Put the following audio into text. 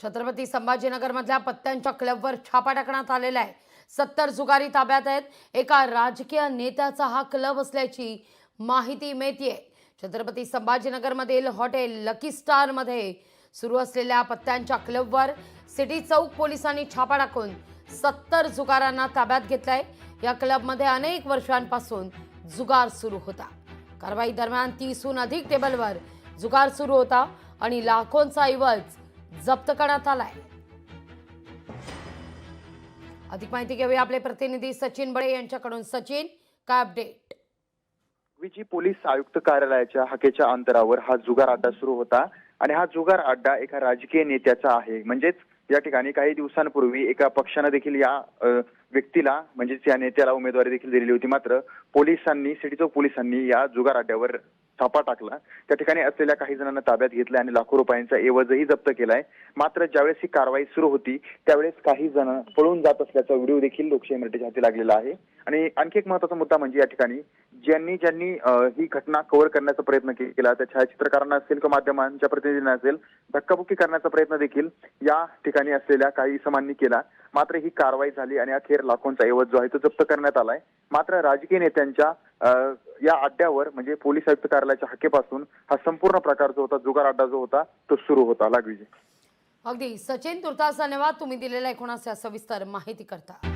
छत्रपती संभाजीनगरमधल्या पत्त्यांच्या क्लबवर छापा टाकण्यात आलेला आहे। 70 जुगारी ताब्यात आहेत। एका राजकीय नेत्याचा हा क्लब असल्याची माहिती मिळतेय। छत्रपती संभाजीनगरमधील हॉटेल लकी स्टार मध्ये सुरू असलेल्या पत्त्यांच्या क्लबवर सिटी चौक पोलिसांनी छापा टाकून 70 जुगारांना ताब्यात घेतलाय। या क्लबमध्ये अनेक वर्षांपासून जुगार सुरू होता। कारवाई दरम्यान 30हून अधिक टेबलवर जुगार सुरू होता आणि लाखोंचा ऐवज जप्त करण्यात आलाय। अधिक माहिती घेऊया आपले प्रतिनिधी सचिन बडे यांच्याकडून। सचिन, काय अपडेट? विजी पोलीस आयुक्त कार्यालयाच्या हाकेच्या अंतरावर हा जुगार अड्डा सुरू होता आणि हा जुगार अड्डा एका राजकीय नेत्याचा आहे। म्हणजेच या ठिकाणी काही दिवसांपूर्वी एका पक्षाने देखील या व्यक्तीला म्हणजेच या नेत्याला उमेदवारी देखील दिलेली होती। मात्र पोलिसांनी सिटी चौक पोलिसांनी या जुगार अड्ड्यावर छापा टाकला। त्या ठिकाणी असलेल्या काही जणांना ताब्यात घेतले आणि लाखो रुपयांचा एवजही जप्त केलाय। मात्र ज्यावेळेस ही कारवाई सुरू होती त्यावेळेस काही जण पळून जात असल्याचा व्हिडिओ देखील लोकशाही मराठीच्या हाती लागलेला आहे। आणि आणखी एक महत्त्वाचा मुद्दा म्हणजे या ठिकाणी ज्यांनी ही घटना कव्हर करण्याचा प्रयत्न केला, त्या छायाचित्रकारांना असेल किंवा माध्यमांच्या प्रतिनिधींना असेल, धक्काबुक्की करण्याचा प्रयत्न देखील या ठिकाणी असलेल्या काही इसमांनी केला। मात्र ही कारवाई झाली आणि अखेर लाखोंचा ऐवज जो आहे तो जप्त करण्यात आलाय। मात्र राजकीय नेत्यांच्या या अड्ड्यावर म्हणजे पोलीस आयुक्त कार्यालयाच्या हाकेपासून हा संपूर्ण प्रकार जो होता, जुगार अड्डा जो होता तो सुरू होता। लागविजे अगदी सचिन, तुर्तास धन्यवाद तुम्ही दिलेल्या एकूण सविस्तर माहिती करता।